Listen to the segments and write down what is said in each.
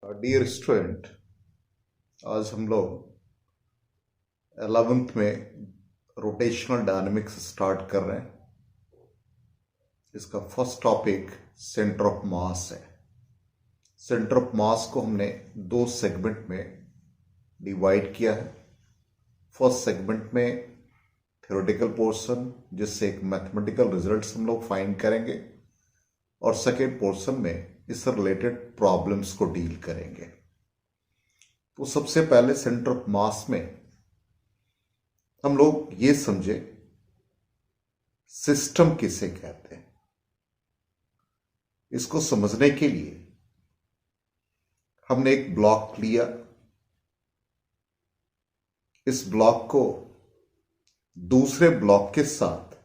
Dear student, आज हम लोग 11th में रोटेशनल डायनामिक्स स्टार्ट कर रहे हैं। इसका first topic centre of mass है। सेंटर ऑफ मास को हमने दो सेगमेंट में डिवाइड किया है। फर्स्ट सेगमेंट में थ्योरेटिकल पोर्शन, जिससे एक मैथमेटिकल रिजल्ट्स हम लोग फाइंड करेंगे, और सेकेंड पोर्शन में इससे रिलेटेड प्रॉब्लम्स को डील करेंगे। तो सबसे पहले सेंटर ऑफ मास में हम लोग ये समझे सिस्टम किसे कहते हैं। इसको समझने के लिए हमने एक ब्लॉक लिया। इस ब्लॉक को दूसरे ब्लॉक के साथ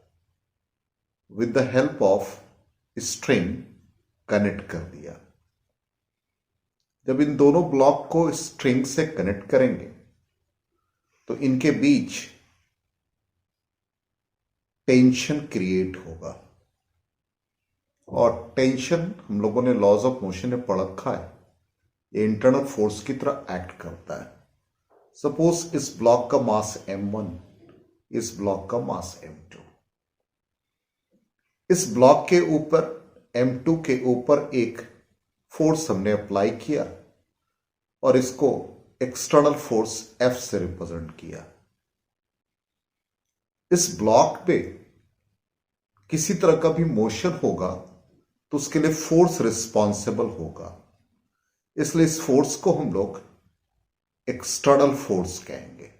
with the help of string connect कर दिया। जब इन दोनों ब्लॉक को स्ट्रिंग से कनेक्ट करेंगे तो इनके बीच टेंशन क्रिएट होगा, और टेंशन हम लोगों ने लॉज ऑफ मोशन में पढ़ रखा है, ये इंटरनल फोर्स की तरह एक्ट करता है। सपोज इस ब्लॉक का मास m1, इस ब्लॉक का मास m2। इस ब्लॉक के ऊपर m2 के ऊपर एक फोर्स हमने अप्लाई किया और इसको एक्सटर्नल फोर्स F से रिप्रेजेंट किया। इस ब्लॉक पे किसी तरह का भी मोशन होगा तो उसके लिए फोर्स रिस्पॉन्सिबल होगा, इसलिए इस फोर्स को हम लोग एक्सटर्नल फोर्स कहेंगे।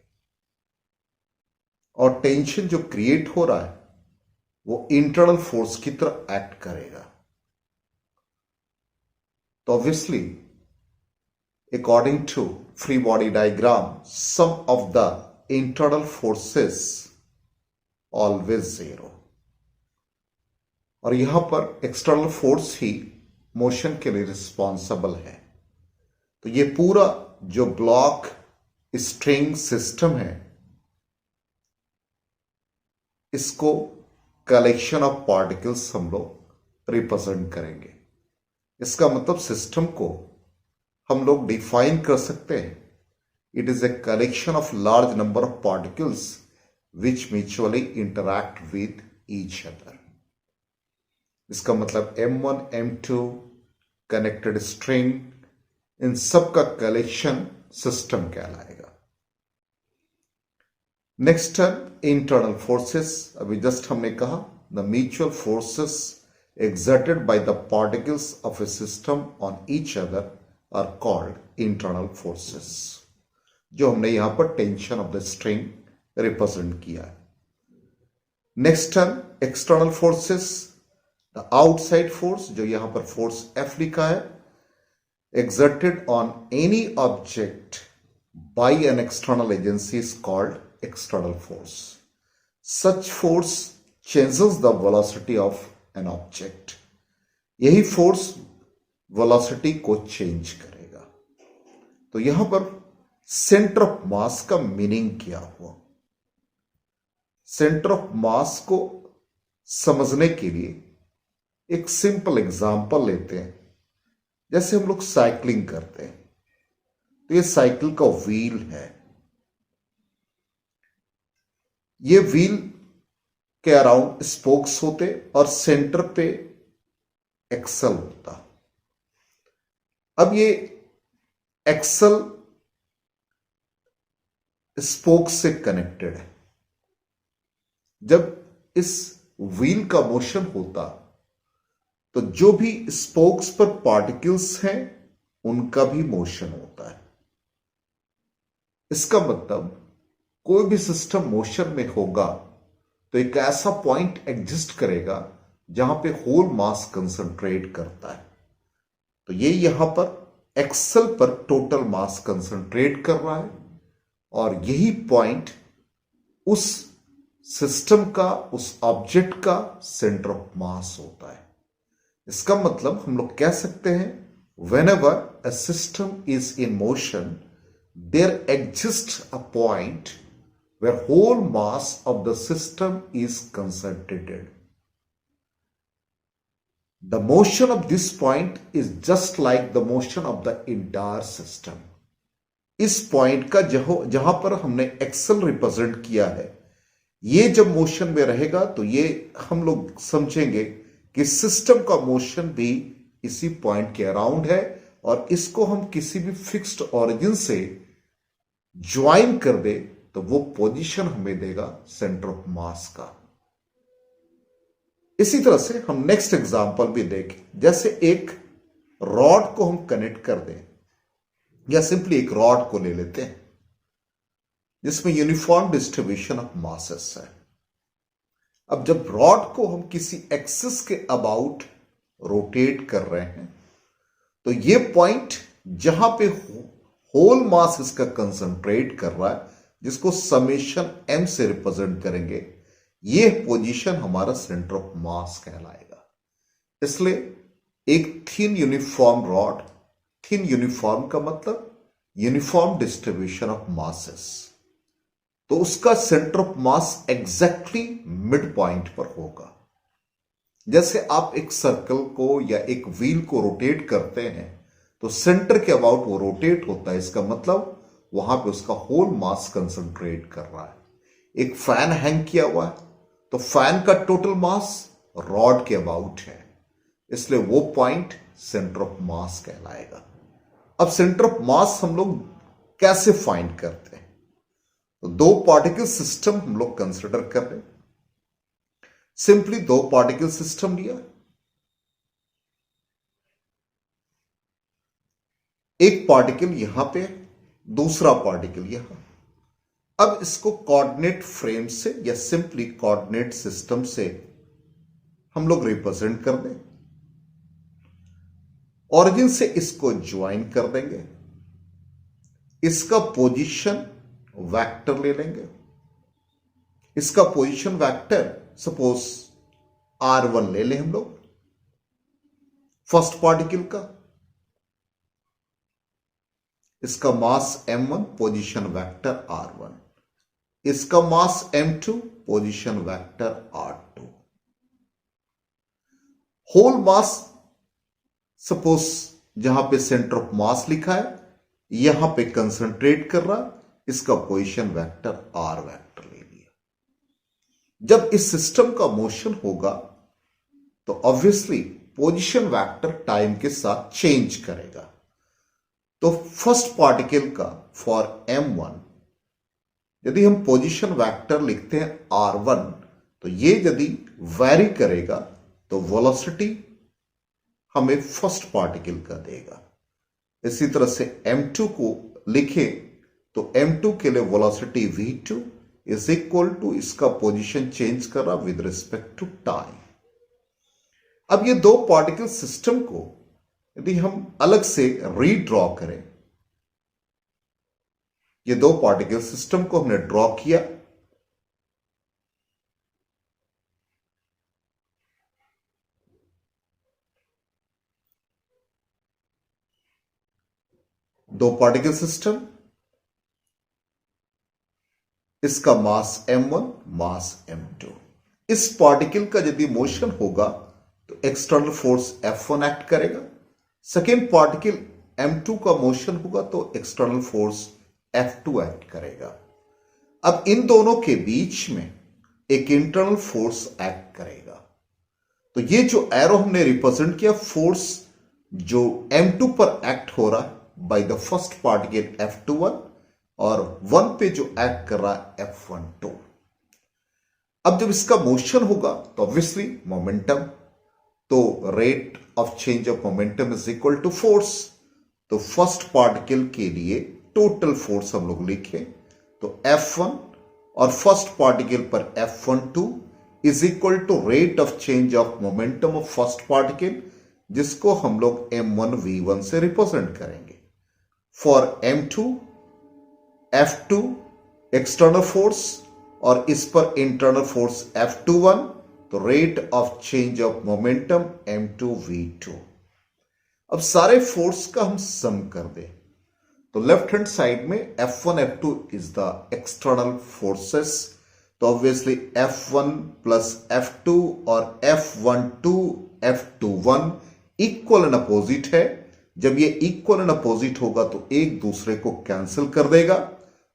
और टेंशन जो क्रिएट हो रहा है वो इंटरनल फोर्स की तरह एक्ट करेगा। तो obviously according to free body diagram, sum of the internal forces always zero, और यहां पर एक्सटर्नल फोर्स ही मोशन के लिए रिस्पॉन्सिबल है। तो ये पूरा जो ब्लॉक स्ट्रिंग सिस्टम है, इसको कलेक्शन ऑफ पार्टिकल्स हम लोग रिप्रेजेंट करेंगे। इसका मतलब सिस्टम को हम लोग डिफाइन कर सकते हैं, it is a collection of large number of particles which mutually interact with each other. इसका मतलब m1 m2 कनेक्टेड स्ट्रिंग, इन सब का कलेक्शन सिस्टम कहलाएगा। Next term internal forces. अभी जस्ट हमने कहा the mutual forces exerted by the particles of a system on each other are called internal forces, जो हमने यहां पर tension of the string represent किया है। Next term external forces, the outside force, जो यहां पर फोर्स F लिखा है, exerted on any object by an external agency is called external force. Such force changes the velocity of an object. यही force velocity को change करेगा। तो यहां पर सेंटर ऑफ मास का मीनिंग क्या हुआ? सेंटर ऑफ मास को समझने के लिए एक सिंपल एग्जांपल लेते हैं। जैसे हम लोग साइकिलिंग करते हैं, तो ये साइकिल का व्हील है। ये व्हील के अराउंड स्पोक्स होते और सेंटर पे एक्सल होता। अब ये एक्सल स्पोक से कनेक्टेड है। जब इस व्हील का मोशन होता तो जो भी स्पोक्स पर पार्टिकल्स हैं उनका भी मोशन होता है। इसका मतलब कोई भी सिस्टम मोशन में होगा तो एक ऐसा पॉइंट एग्जिस्ट करेगा जहां पे होल मास कंसंट्रेट करता है। तो ये यहां पर एक्सल पर टोटल मास कंसंट्रेट कर रहा है, और यही पॉइंट उस सिस्टम का, उस ऑब्जेक्ट का सेंटर ऑफ मास होता है। इसका मतलब हम लोग कह सकते हैं whenever a system is in motion, there exists a point where whole mass of the system is concentrated. The motion of this point is just like the motion of the entire system. इस point का जहां पर हमने axle represent किया है, ये जब motion में रहेगा तो ये हम लोग समझेंगे कि सिस्टम का मोशन भी इसी पॉइंट के अराउंड है, और इसको हम किसी भी फिक्स्ड ओरिजिन से ज्वाइन कर दे तो वो पोजीशन हमें देगा सेंटर ऑफ मास का। इसी तरह से हम नेक्स्ट एग्जांपल भी देखें। जैसे एक रॉड को हम कनेक्ट कर दें, या सिंपली एक रॉड को ले लेते हैं जिसमें यूनिफॉर्म डिस्ट्रीब्यूशन ऑफ मासेस है। अब जब रॉड को हम किसी एक्सिस के अबाउट रोटेट कर रहे हैं तो ये पॉइंट जहां पे होल मास इसका कंसंट्रेट कर रहा है, जिसको समेशन m से रिप्रेजेंट करेंगे, ये पोजीशन हमारा सेंटर ऑफ मास कहलाएगा। इसलिए एक thin uniform rod, thin uniform का मतलब यूनिफॉर्म डिस्ट्रीब्यूशन ऑफ मासेस, तो उसका centre of mass exactly mid point पर होगा। जैसे आप एक सर्कल को या एक व्हील को रोटेट करते हैं तो सेंटर के अबाउट वो रोटेट होता है, इसका मतलब वहां पे उसका होल मास कंसंट्रेट कर रहा है। एक फैन हैंग किया हुआ है तो फैन का टोटल मास रॉड के अबाउट है, इसलिए वो पॉइंट सेंटर ऑफ मास कहलाएगा। अब सेंटर ऑफ मास हम लोग कैसे फाइंड करते हैं? तो दो पार्टिकल सिस्टम हम लोग कंसिडर कर रहे हैं। सिंपली दो पार्टिकल सिस्टम लिया, एक पार्टिकल यहां पे, दूसरा पार्टिकल यहां। अब इसको कोऑर्डिनेट फ्रेम से या सिंपली कोऑर्डिनेट सिस्टम से हम लोग रिप्रेजेंट कर दें। ऑरिजिन से इसको ज्वाइन कर देंगे, इसका पोजीशन वेक्टर ले लेंगे। इसका पोजीशन वेक्टर सपोज r1 ले लें हम लोग फर्स्ट पार्टिकल का, इसका मास m1, पोजीशन वेक्टर r1, इसका mass m2, position vector r2। Whole mass suppose जहां पे सेंटर ऑफ मास लिखा है यहां पे कंसंट्रेट कर रहा, इसका पोजीशन वेक्टर r वेक्टर ले लिया। जब इस सिस्टम का मोशन होगा तो ऑब्वियसली पोजीशन वेक्टर टाइम के साथ चेंज करेगा। तो फर्स्ट पार्टिकल का फॉर m1 यदि हम पोजीशन वेक्टर लिखते हैं r1, तो ये यदि वैरी करेगा तो वेलोसिटी हमें फर्स्ट पार्टिकल का देगा। इसी तरह से m2 को लिखें तो m2 के लिए velocity v2 is equal to इसका पोजीशन चेंज कर रहा विद रिस्पेक्ट टू टाइम। अब ये दो पार्टिकल सिस्टम को यदि हम अलग से रीड्रॉ करें, ये दो पार्टिकल सिस्टम को हमने ड्रॉ किया, दो पार्टिकल सिस्टम, इसका मास m1, मास m2। इस पार्टिकल का यदि मोशन होगा तो एक्सटर्नल फोर्स F1 एक्ट करेगा। सेकेंड पार्टिकल m2 का मोशन होगा तो एक्सटर्नल फोर्स F2 एक्ट करेगा। अब इन दोनों के बीच में एक इंटरनल फोर्स एक्ट करेगा। तो ये जो एरो हमने रिप्रेजेंट किया, फोर्स जो m2 पर एक्ट हो रहा है by the first particle F21 और 1 पे जो एक्ट कर रहा है F12। अब जब इसका मोशन होगा तो ऑब्वियसली मोमेंटम, तो rate of change of momentum is equal to force. तो फर्स्ट पार्टिकल के लिए टोटल फोर्स हम लोग लिखें तो F1 और फर्स्ट पार्टिकल पर F12 is equal to rate of change of momentum of first particle, जिसको हम लोग m1 v1 से रिप्रेजेंट करेंगे। For m2 F2 external force और इस पर इंटरनल फोर्स F21, तो rate of change of momentum m2 v2। अब सारे फोर्स का हम सम कर दें तो लेफ्ट हैंड साइड में F1 F2 is the external forces, तो ऑब्वियसली F1 प्लस F2 और F12 F21 equal and opposite है। जब ये इक्वल एंड अपोजिट होगा तो एक दूसरे को कैंसिल कर देगा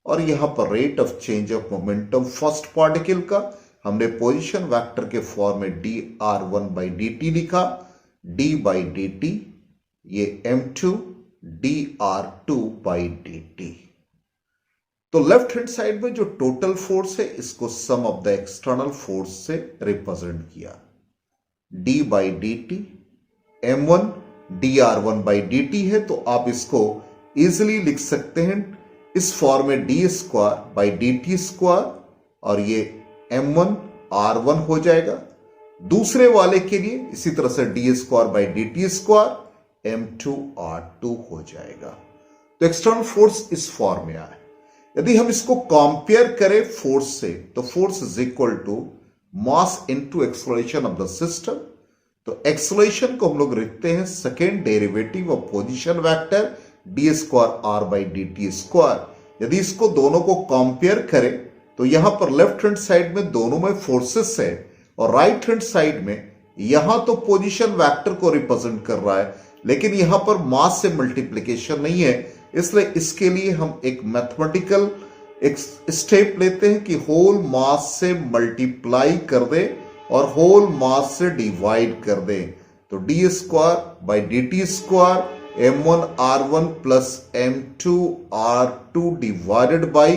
और यहां पर rate of change of momentum first particle का हमने पोजीशन वेक्टर के फॉर्म में dr1/dt लिखा, d/dt ये m2 dr2/dt। तो लेफ्ट हैंड साइड में जो टोटल फोर्स है इसको सम ऑफ द एक्सटर्नल फोर्स से रिप्रेजेंट किया, d/dt m1 dr1/dt है। तो आप इसको इजिली लिख सकते हैं इस फॉर्म में d²/dt² और ये m1 r1 हो जाएगा। दूसरे वाले के लिए इसी तरह से d²/dt² m2 r2 हो जाएगा। तो एक्सटर्नल फोर्स इस फॉर्म में आए। यदि हम इसको कंपेयर करें फोर्स से तो force is equal to mass into acceleration of the system. तो एक्सेलरेशन को हम लोग लिखते हैं second derivative of position vector d²r/dt²। यदि इसको दोनों को कंपेयर करें तो यहां पर लेफ्ट हैंड साइड में दोनों में फोर्सेस है और राइट हैंड साइड में यहां तो पोजीशन वेक्टर को रिप्रेजेंट कर रहा है लेकिन यहां पर मास से मल्टीप्लिकेशन नहीं है, इसलिए इसके लिए हम एक मैथमेटिकल एक स्टेप लेते हैं कि होल मास से मल्टीप्लाई कर दे और होल मास से डिवाइड कर दे। तो d²/dt² m1 r1 plus m2 r2 divided by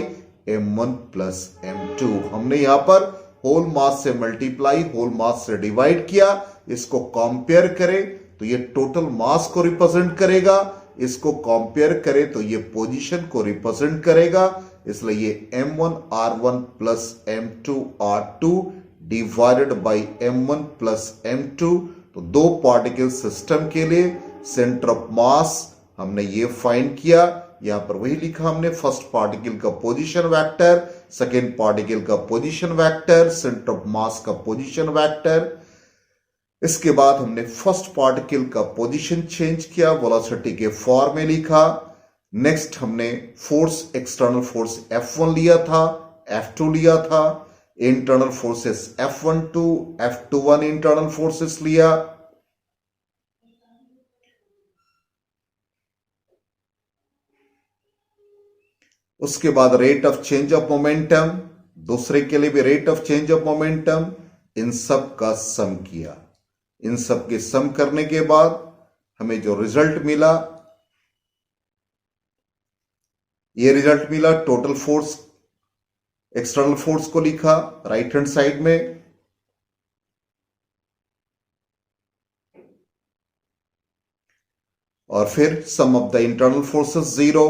m1 plus m2। हमने यहां पर होल मास से मल्टीप्लाई होल मास से डिवाइड किया। इसको कंपेयर करें तो ये टोटल मास को रिप्रेजेंट करेगा, इसको कंपेयर करें तो ये पोजीशन को रिप्रेजेंट करेगा, इसलिए ये m1 r1 plus m2 r2 divided by m1 plus m2। तो दो पार्टिकल सिस्टम के लिए सेंटर ऑफ मास हमने ये फाइंड किया। यहां पर वही लिखा हमने, फर्स्ट पार्टिकल का पोजीशन वेक्टर, सेकेंड पार्टिकल का पोजीशन वेक्टर, सेंटर ऑफ मास का पोजीशन वेक्टर। इसके बाद हमने फर्स्ट पार्टिकल का पोजीशन चेंज किया, वेलोसिटी के फॉर्म में लिखा। नेक्स्ट हमने फोर्स एक्सटर्नल फोर्स F1 लिया था, F2 लिया था, internal forces F12 F21 internal forces लिया। उसके बाद rate of change of momentum, दूसरे के लिए भी rate of change of momentum, इन सब का सम किया। इन सब के सम करने के बाद हमें जो रिजल्ट मिला, ये रिजल्ट मिला टोटल फोर्स एक्सटर्नल फोर्स को लिखा राइट हैंड साइड में, और फिर सम ऑफ द इंटरनल फोर्सेस 0।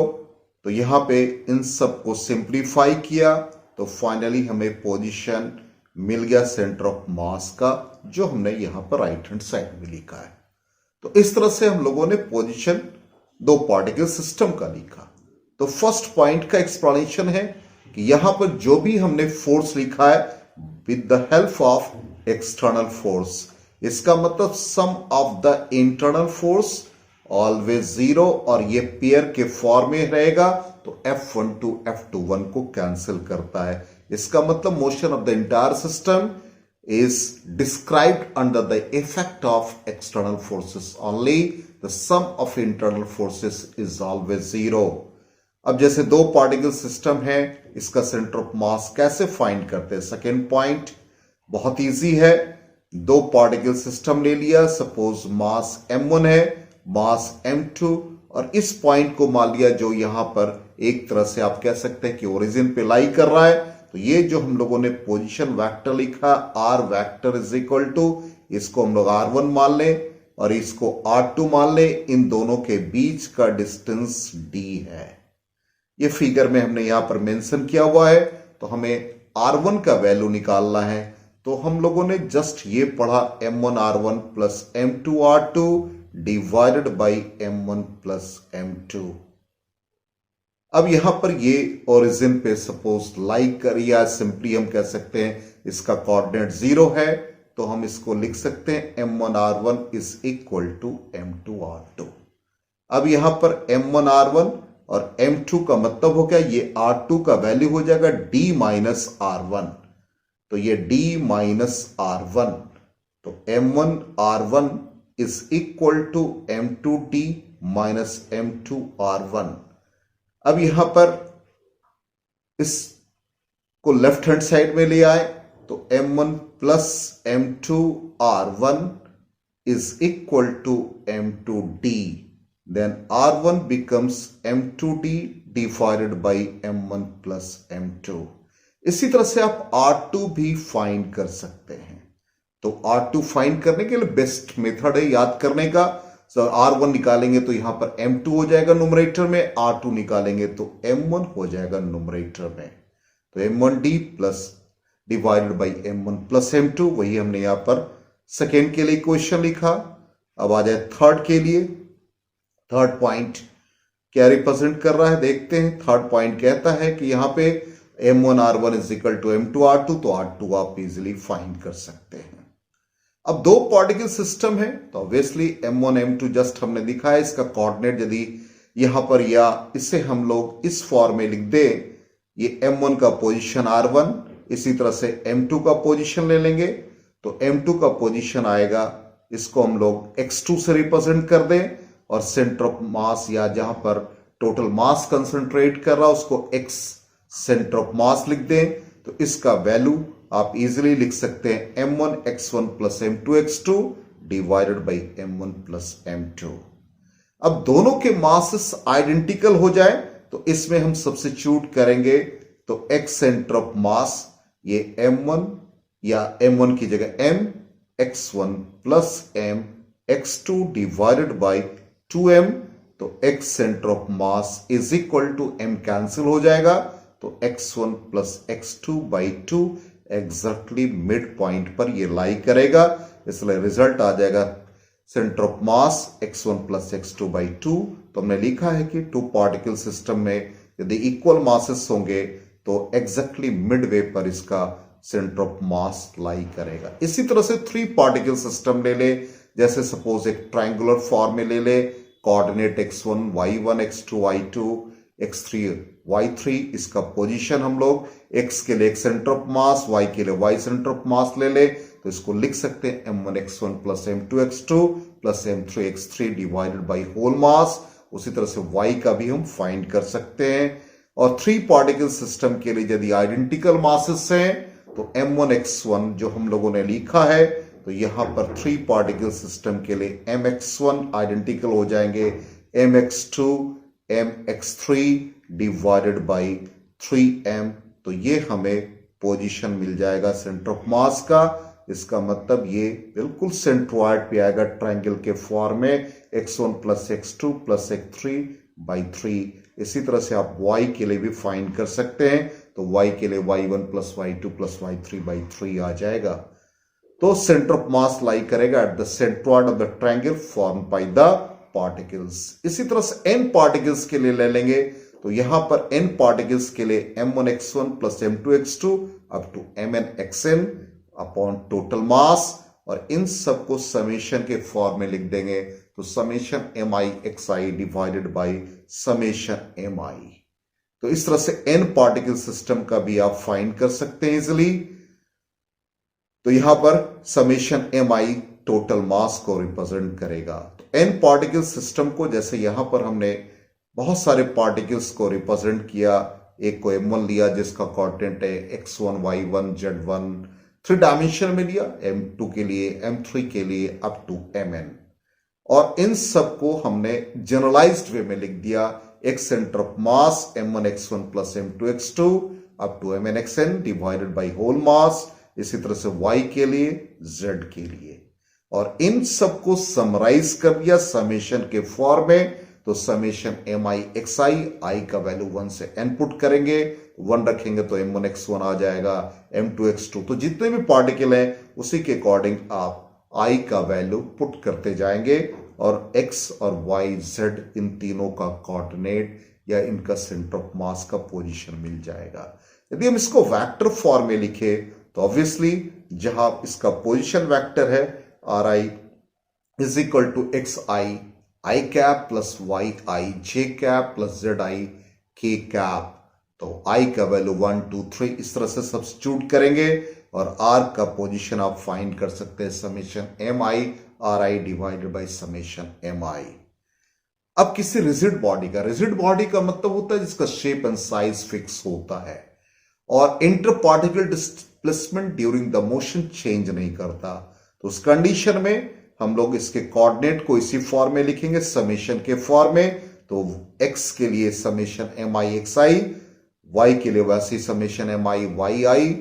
तो यहां पे इन सब को सिंप्लीफाई किया तो फाइनली हमें पोजीशन मिल गया सेंटर ऑफ मास का, जो हमने यहां पर राइट हैंड साइड में लिखा है। तो इस तरह से हम लोगों ने पोजीशन दो पार्टिकल सिस्टम का लिखा। तो फर्स्ट पॉइंट का एक्सप्लेनेशन है कि यहां पर जो भी हमने फोर्स लिखा है with the help of external force, इसका मतलब sum of the internal force always 0 और ये पेयर के फॉर्म में रहेगा तो F12 F21 को कैंसिल करता है। इसका मतलब motion of the entire system is described under the effect of external forces only. The sum of internal forces is always 0. अब जैसे दो पार्टिकल सिस्टम है, इसका सेंटर ऑफ मास कैसे फाइंड करते हैं? सेकेंड पॉइंट बहुत इजी है। दो पार्टिकल सिस्टम ले लिया, सपोज मास m1 है, मास m2, और इस पॉइंट को मान लिया जो यहां पर एक तरह से आप कह सकते हैं कि ओरिजिन पे लाई कर रहा है। तो ये जो हम लोगों ने पोजीशन वेक्टर लिखा r vector is equal to, इसको हम लोग r1 मान लें और इसको r2 मान लें। इन दोनों के बीच का डिस्टेंस d है। ये फिगर में हमने यहां पर मेंशन किया हुआ है। तो हमें r1 का वैल्यू निकालना है। तो हम लोगों ने जस्ट ये पढ़ा m1 r1 plus m2 r2 divided by m1 plus m2। अब यहां पर ये ओरिजिन पे सपोज लाइक कर, या सिंपली हम कह सकते हैं इसका कोऑर्डिनेट 0 है, तो हम इसको लिख सकते हैं m1 r1 is equal to m2 r2। अब यहां पर m1 r1 और m2 का मतलब हो गया, ये r2 का वैल्यू हो जाएगा d माइनस r1। तो ये d माइनस R1, तो M1 R1 is equal to M2d minus M2 R1। अब यहां पर इसको लेफ्ट हैंड साइड में ले आए तो M1 plus M2 R1 is equal to M2d, then R1 becomes M2d divided by M1 plus M2। इसी तरह से आप R2 भी फाइंड कर सकते हैं। तो R2 फाइंड करने के लिए बेस्ट मेथड है याद करने का, R1 निकालेंगे तो यहां पर M2 हो जाएगा न्यूमरेटर में, R2 निकालेंगे तो M1 हो जाएगा न्यूमरेटर में। तो M1d plus divided by M1 plus M2, वही हमने यहां पर सेकेंड के लिए क्वेश्चन लिखा। अब आ जाए थर्ड के लिए। थर्ड पॉइंट क्या रिप्रेजेंट कर रहा है देखते हैं। थर्ड पॉइंट कहता है कि यहां पे M1 R1 is equal to M2 R2, तो R2 आप इजिली फाइंड कर सकते हैं। अब दो पार्टिकल सिस्टम है तो ऑब्वियसली M1 M2 जस्ट हमने दिखा है, इसका कोऑर्डिनेट यदि यहां पर या इसे हम लोग इस फॉर्म में लिख दे, ये M1 का पोजीशन R1, इसी तरह से M2 का पोजीशन ले लेंगे तो M2 का पोजीशन आएगा, इसको हम लोग x2 से रिप्रेजेंट कर दें और सेंटर ऑफ मास या जहां पर टोटल मास कंसंट्रेट कर रहा है उसको x सेंटर ऑफ मास लिख दें, तो इसका वैल्यू आप इजीली लिख सकते हैं M1 x1 plus M2 x2 divided by M1 plus M2। अब दोनों के मासेस आइडेंटिकल हो जाए तो इसमें हम सब्स्टिट्यूट करेंगे, तो x सेंटर ऑफ मास ये M1 या M1 की जगह M x1 plus M x2 divided by 2M, तो x centre of mass is equal to M cancel हो जाएगा, तो x1 plus x2 by 2 exactly mid point पर ये लाई करेगा, इसलिए रिजल्ट आ जाएगा centre of mass x1 plus x2 by 2। तो हमने लिखा है कि टू पार्टिकल सिस्टम में यदि इक्वल मासेस होंगे तो एग्जैक्टली मिडवे पर इसका सेंटर ऑफ मास लाई करेगा। इसी तरह से थ्री पार्टिकल सिस्टम ले ले, जैसे सपोज एक ट्रायंगुलर फॉर्म में ले ले, coordinate x1 y1 x2 y2 x3 y3, इसका पोजीशन हम लोग x के लिए x centre of mass, y के लिए y सेंटर ऑफ मास ले ले, तो इसको लिख सकते हैं M1 x1 plus M2 x2 plus M3 x3 divided by whole mass. उसी तरह से y का भी हम फाइंड कर सकते हैं। और थ्री पार्टिकल सिस्टम के लिए यदि आइडेंटिकल मासेस हैं तो M1 x1 जो हम लोगों ने लिखा है, तो यहां पर थ्री पार्टिकल सिस्टम के लिए mx1 आइडेंटिकल हो जाएंगे mx2 mx3 divided by 3m, तो ये हमें पोजीशन मिल जाएगा सेंटर ऑफ मास का। इसका मतलब ये बिल्कुल सेंट्रॉइड पे आएगा ट्रायंगल के फॉर्म में, x1 plus x2 plus x3 by 3। इसी तरह से आप y के लिए भी फाइंड कर सकते हैं, तो y के लिए y1 plus y2 plus y3 by 3 आ जाएगा। तो सेंटर ऑफ मास लाई करेगा at the centroid of the triangle form by the particles. इसी तरह से n पार्टिकल्स के लिए ले लेंगे, तो यहां पर n पार्टिकल्स के लिए m1 x1 plus m2 x2 up to mn xn upon total mass, और इन सबको समेशन के फॉर्म में लिख देंगे, तो summation mi xi divided by summation mi। तो इस तरह से n पार्टिकल सिस्टम का भी आप फाइंड कर सकते हैं इजिली। तो यहां पर समेशन mi टोटल मास को रिप्रेजेंट करेगा। तो n पार्टिकल सिस्टम को जैसे यहां पर हमने बहुत सारे पार्टिकल्स को रिप्रेजेंट किया, एक को m1 लिया जिसका कोऑर्डिनेट है x1 y1 z1, 3 डायमेंशन में लिया, m2 के लिए m3 के लिए अप टू mn, और इन सबको हमने जनरलाइज्ड वे में लिख दिया, x centre of mass m1 x1 plus m2 x2 up to mn xn divided by whole mass, इसी तरह से y के लिए z के लिए, और इन सबको समराइज कर दिया समेशन के फॉर्म में। तो समेशन mi xi, i का वैल्यू 1 से n पुट करेंगे, 1 रखेंगे तो m1 x1 आ जाएगा, m2 x2, तो जितने भी पार्टिकल हैं उसी के अकॉर्डिंग आप i का वैल्यू पुट करते जाएंगे, और x और y z इन तीनों का कोऑर्डिनेट या इनका सेंटर ऑफ मास का पोजीशन मिल जाएगा। यदि हम इसको वेक्टर फॉर्म में लिखे तो ऑब्वियसली जहां इसका पोजीशन वेक्टर है ri is equal to xi i cap plus yi j cap plus zi k cap, तो i का वैल्यू 1 2 3 इस तरह से सब्स्टिट्यूट करेंगे, और आर का पोजीशन आप फाइंड कर सकते हैं summation M I R I divided by summation M I. अब किसी रिजिड बॉडी का मतलब होता है जिसका शेप एंड साइज फिक्स होता है और inter particle displacement during the motion change नहीं करता। तो उस कंडीशन में हम लोग इसके कोऑर्डिनेट को इसी फॉर्म में लिखेंगे समेशन के फॉर्म में। तो x के लिए summation M I X I, y के लिए वैसे summation M I Y I,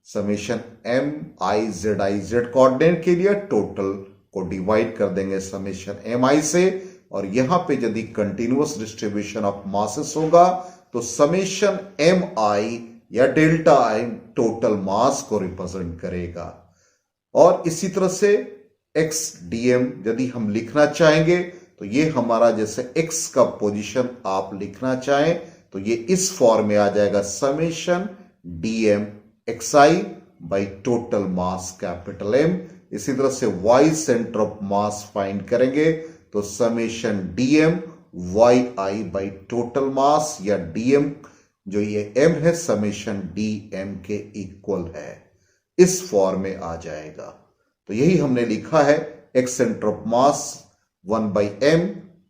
summation M I Z coordinate के लिए टोटल को डिवाइड कर देंगे समेशन एम आई से। और यहां पे यदि कंटिन्यूअस डिस्ट्रीब्यूशन ऑफ मासेस होगा तो समेशन एम आई या डेल्टा आई टोटल मास को रिप्रेजेंट करेगा। और इसी तरह से एक्स डीएम यदि हम लिखना चाहेंगे तो ये हमारा जैसे एक्स का पोजीशन आप लिखना चाहें तो ये इस फॉर्म में आ जाएगा summation DM X I by total mass capital M. इसी तरह से Y centre of mass find करेंगे तो summation DM Y I by total mass या डीएम जो ये एम है समेशन डी एम के इक्वल है, इस फॉर्म में आ जाएगा। तो यही हमने लिखा है x centre of mass 1/m,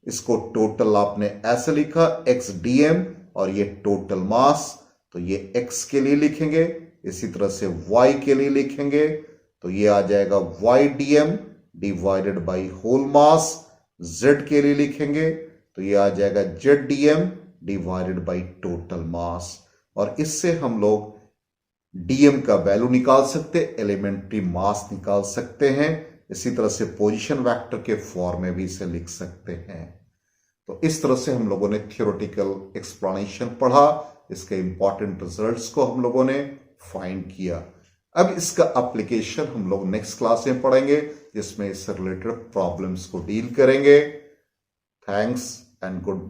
इसको टोटल आपने ऐसे लिखा एक्स डीएम और ये टोटल मास, तो ये x के लिए लिखेंगे। इसी तरह से y के लिए लिखेंगे तो ये आ जाएगा y DM divided by whole mass. z के लिए लिखेंगे तो ये आ जाएगा z DM divided by total mass. और इससे हम लोग डीएम का वैल्यू निकाल सकते, एलिमेंट्री मास निकाल सकते हैं। इसी तरह से पोजीशन वेक्टर के फॉर्म में भी इसे लिख सकते हैं। तो इस तरह से हम लोगों ने थियोरेटिकल एक्सप्लेनेशन पढ़ा, इसके इंपॉर्टेंट रिजल्ट्स को हम लोगों ने फाइंड किया। अब इसका एप्लीकेशन हम लोग नेक्स्ट क्लास में पढ़ेंगे जिसमें इससे रिलेटेड प्रॉब्लम्स को डील करेंगे। Thanks and good bye.